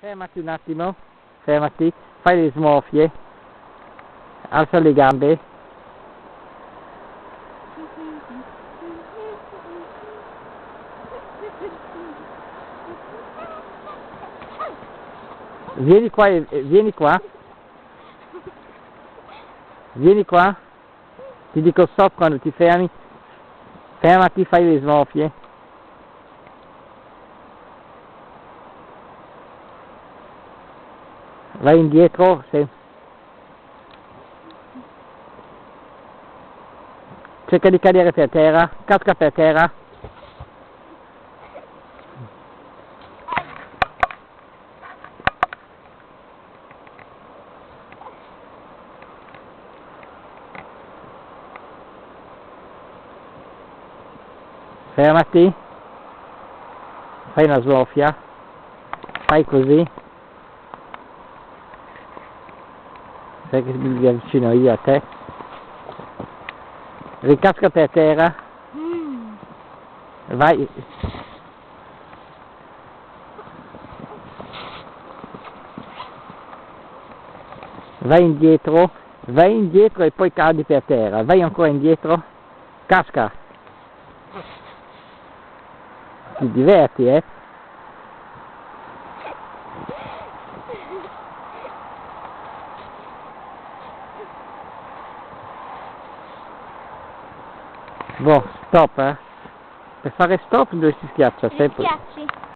Fermati un attimo, fermati, fai le smorfie, alza le gambe. Vieni qua, vieni qua. Vieni qua. Ti dico stop quando ti fermi. Fermati, fai le smorfie. Vai indietro, cerca di cadere per terra, casca per terra. Fermati, fai una smorfia, fai così. Sai che mi avvicino io a te. Ricasca per terra. Vai. Vai indietro e poi cadi per terra. Vai ancora indietro. Casca. Ti diverti, eh? Boh, stop, eh? Per fare stop dove si schiaccia sempre. Schiacci.